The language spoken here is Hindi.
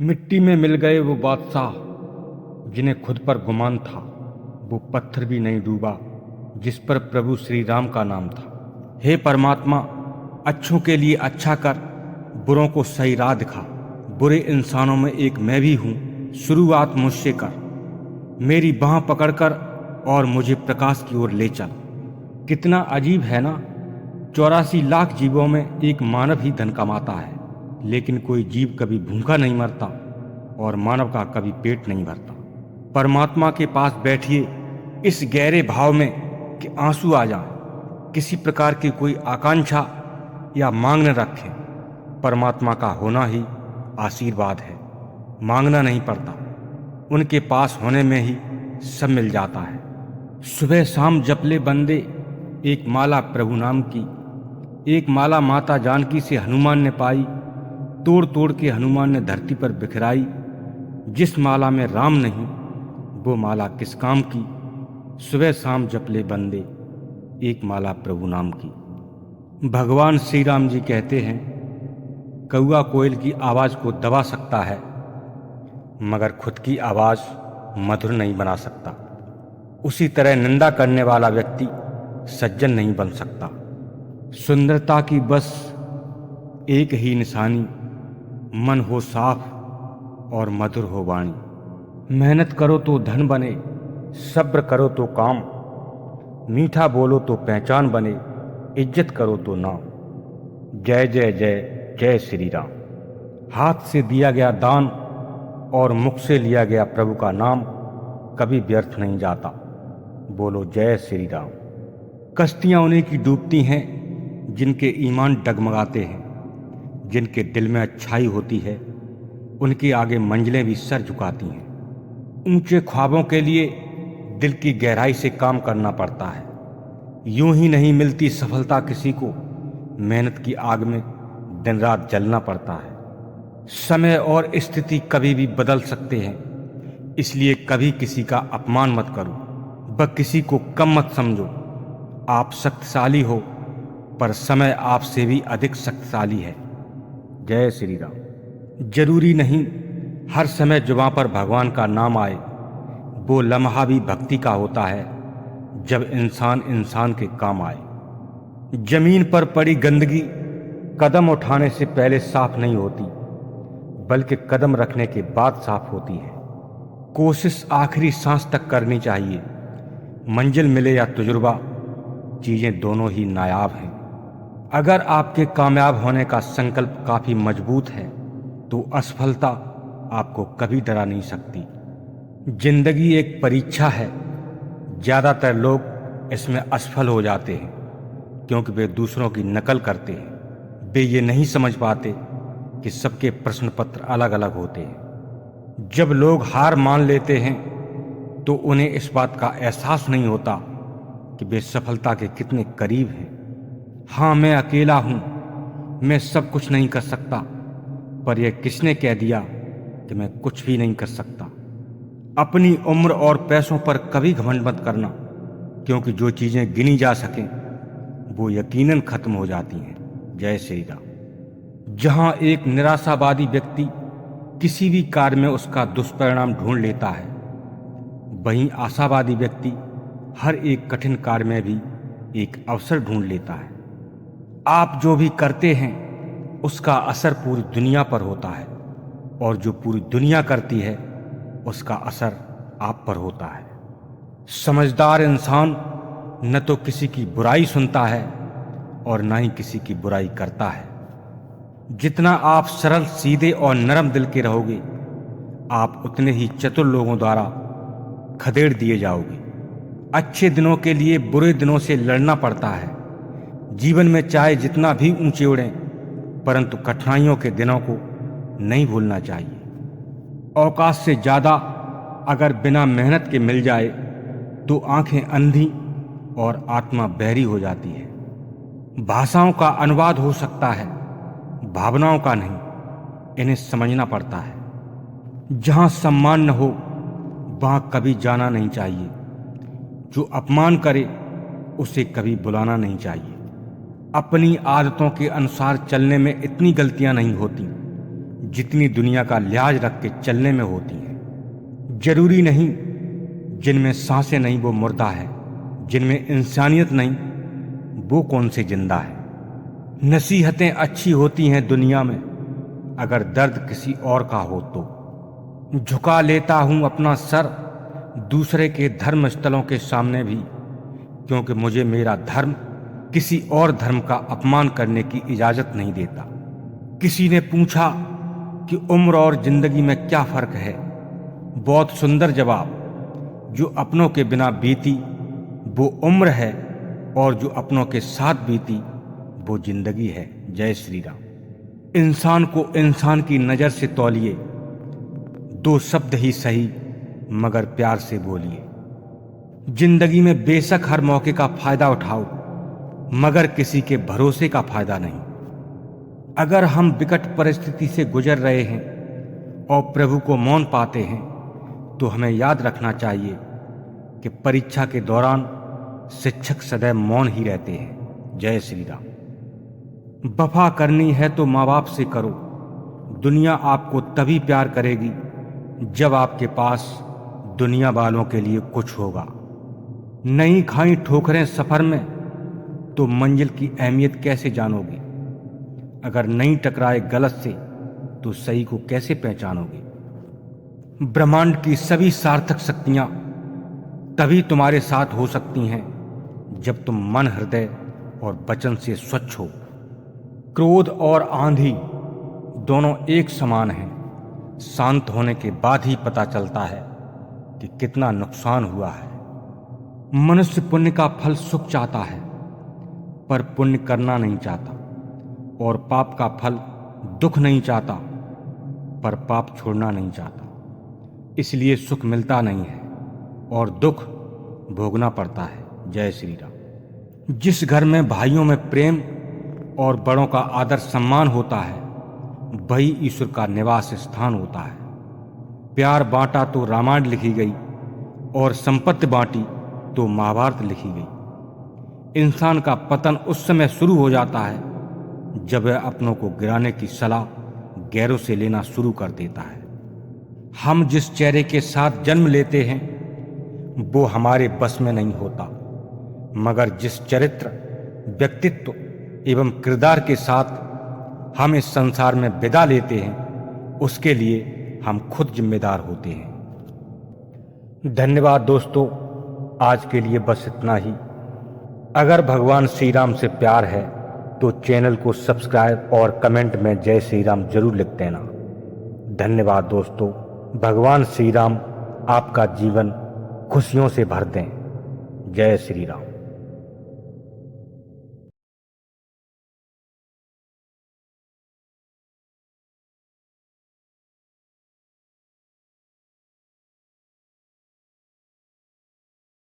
मिट्टी में मिल गए वो बादशाह जिन्हें खुद पर गुमान था। वो पत्थर भी नहीं डूबा जिस पर प्रभु श्री राम का नाम था। हे परमात्मा, अच्छों के लिए अच्छा कर, बुरों को सही राह दिखा। बुरे इंसानों में एक मैं भी हूँ, शुरुआत मुझसे कर। मेरी बाह पकड़कर और मुझे प्रकाश की ओर ले चल। कितना अजीब है ना, 84 लाख जीवों में एक मानव ही धन कमाता है, लेकिन कोई जीव कभी भूखा नहीं मरता और मानव का कभी पेट नहीं भरता। परमात्मा के पास बैठिए इस गहरे भाव में कि आंसू आ जाए। किसी प्रकार की कोई आकांक्षा या मांग न रखें। परमात्मा का होना ही आशीर्वाद है, मांगना नहीं पड़ता। उनके पास होने में ही सब मिल जाता है। सुबह शाम जप ले बंदे एक माला प्रभु नाम की। एक माला माता जानकी से हनुमान ने पाई, तोड़ तोड़ के हनुमान ने धरती पर बिखराई। जिस माला में राम नहीं वो माला किस काम की। सुबह शाम जप ले बंदे एक माला प्रभु नाम की। भगवान श्री राम जी कहते हैं, कौआ कोयल की आवाज़ को दबा सकता है मगर खुद की आवाज़ मधुर नहीं बना सकता। उसी तरह निंदा करने वाला व्यक्ति सज्जन नहीं बन सकता। सुंदरता की बस एक ही निशानी, मन हो साफ और मधुर हो वाणी। मेहनत करो तो धन बने, सब्र करो तो काम, मीठा बोलो तो पहचान बने, इज्जत करो तो नाम। जय जय जय जय श्री राम। हाथ से दिया गया दान और मुख से लिया गया प्रभु का नाम कभी व्यर्थ नहीं जाता। बोलो जय श्री राम। कश्तियाँ उन्हीं की डूबती हैं जिनके ईमान डगमगाते हैं। जिनके दिल में अच्छाई होती है उनके आगे मंजिलें भी सर झुकाती हैं। ऊंचे ख्वाबों के लिए दिल की गहराई से काम करना पड़ता है। यूं ही नहीं मिलती सफलता किसी को, मेहनत की आग में दिन रात जलना पड़ता है। समय और स्थिति कभी भी बदल सकते हैं, इसलिए कभी किसी का अपमान मत करो, व किसी को कम मत समझो। आप शक्तिशाली हो पर समय आपसे भी अधिक शक्तिशाली है। जय श्री राम। जरूरी नहीं हर समय जुबां पर भगवान का नाम आए। वो लम्हा भी भक्ति का होता है जब इंसान इंसान के काम आए। जमीन पर पड़ी गंदगी कदम उठाने से पहले साफ नहीं होती, बल्कि कदम रखने के बाद साफ होती है। कोशिश आखिरी सांस तक करनी चाहिए। मंजिल मिले या तजुर्बा, चीजें दोनों ही नायाब हैं। अगर आपके कामयाब होने का संकल्प काफी मजबूत है तो असफलता आपको कभी डरा नहीं सकती। जिंदगी एक परीक्षा है। ज्यादातर लोग इसमें असफल हो जाते हैं क्योंकि वे दूसरों की नकल करते हैं। वे ये नहीं समझ पाते कि सबके प्रश्न पत्र अलग अलग होते हैं। जब लोग हार मान लेते हैं तो उन्हें इस बात का एहसास नहीं होता कि वे सफलता के कितने करीब हैं। हाँ, मैं अकेला हूँ, मैं सब कुछ नहीं कर सकता, पर यह किसने कह दिया कि मैं कुछ भी नहीं कर सकता। अपनी उम्र और पैसों पर कभी घमंड मत करना, क्योंकि जो चीज़ें गिनी जा सकें वो यकीनन खत्म हो जाती हैं। जय श्री राम। जहाँ एक निराशावादी व्यक्ति किसी भी कार्य में उसका दुष्परिणाम ढूंढ लेता है, वहीं आशावादी व्यक्ति हर एक कठिन कार्य में भी एक अवसर ढूंढ लेता है। आप जो भी करते हैं उसका असर पूरी दुनिया पर होता है, और जो पूरी दुनिया करती है उसका असर आप पर होता है। समझदार इंसान न तो किसी की बुराई सुनता है और न ही किसी की बुराई करता है। जितना आप सरल, सीधे और नरम दिल के रहोगे, आप उतने ही चतुर लोगों द्वारा खदेड़ दिए जाओगे। अच्छे दिनों के लिए बुरे दिनों से लड़ना पड़ता है। जीवन में चाहे जितना भी ऊंचे उड़ें, परंतु कठिनाइयों के दिनों को नहीं भूलना चाहिए। औकात से ज़्यादा अगर बिना मेहनत के मिल जाए तो आंखें अंधी और आत्मा बहरी हो जाती है। भाषाओं का अनुवाद हो सकता है, भावनाओं का नहीं। इन्हें समझना पड़ता है। जहाँ सम्मान न हो वहाँ कभी जाना नहीं चाहिए। जो अपमान करे उसे कभी बुलाना नहीं चाहिए। अपनी आदतों के अनुसार चलने में इतनी गलतियां नहीं होती जितनी दुनिया का लिहाज रख के चलने में होती हैं। जरूरी नहीं जिनमें सांसें नहीं वो मुर्दा है, जिनमें इंसानियत नहीं वो कौन से जिंदा है। नसीहतें अच्छी होती हैं दुनिया में अगर दर्द किसी और का हो तो। झुका लेता हूं अपना सर दूसरे के धर्म स्थलों के सामने भी, क्योंकि मुझे मेरा धर्म किसी और धर्म का अपमान करने की इजाजत नहीं देता। किसी ने पूछा कि उम्र और जिंदगी में क्या फर्क है। बहुत सुंदर जवाब। जो अपनों के बिना बीती वो उम्र है, और जो अपनों के साथ बीती वो जिंदगी है। जय श्री राम। इंसान को इंसान की नजर से तौलिए, दो शब्द ही सही मगर प्यार से बोलिए। जिंदगी में बेशक हर मौके का फायदा उठाओ, मगर किसी के भरोसे का फायदा नहीं। अगर हम विकट परिस्थिति से गुजर रहे हैं और प्रभु को मौन पाते हैं, तो हमें याद रखना चाहिए कि परीक्षा के दौरान शिक्षक सदैव मौन ही रहते हैं। जय श्री राम। वफा करनी है तो माँ बाप से करो। दुनिया आपको तभी प्यार करेगी जब आपके पास दुनिया वालों के लिए कुछ होगा। नहीं खाई ठोकरें सफर में तो मंजिल की अहमियत कैसे जानोगे। अगर नहीं टकराए गलत से तो सही को कैसे पहचानोगे। ब्रह्मांड की सभी सार्थक शक्तियां तभी तुम्हारे साथ हो सकती हैं जब तुम मन, हृदय और वचन से स्वच्छ हो। क्रोध और आंधी दोनों एक समान हैं। शांत होने के बाद ही पता चलता है कि कितना नुकसान हुआ है। मनुष्य पुण्य का फल सुख चाहता है, पर पुण्य करना नहीं चाहता, और पाप का फल दुख नहीं चाहता, पर पाप छोड़ना नहीं चाहता। इसलिए सुख मिलता नहीं है और दुख भोगना पड़ता है। जय श्री राम। जिस घर में भाइयों में प्रेम और बड़ों का आदर सम्मान होता है, वही ईश्वर का निवास स्थान होता है। प्यार बांटा तो रामायण लिखी गई, और संपत्ति बांटी तो महाभारत लिखी गई। इंसान का पतन उस समय शुरू हो जाता है जब वह अपनों को गिराने की सलाह गैरों से लेना शुरू कर देता है। हम जिस चेहरे के साथ जन्म लेते हैं वो हमारे बस में नहीं होता, मगर जिस चरित्र, व्यक्तित्व एवं किरदार के साथ हम इस संसार में विदा लेते हैं उसके लिए हम खुद जिम्मेदार होते हैं। धन्यवाद दोस्तों, आज के लिए बस इतना ही। अगर भगवान श्री राम से प्यार है तो चैनल को सब्सक्राइब और कमेंट में जय श्री राम जरूर लिख देना। धन्यवाद दोस्तों। भगवान श्री राम आपका जीवन खुशियों से भर दें। जय श्री राम।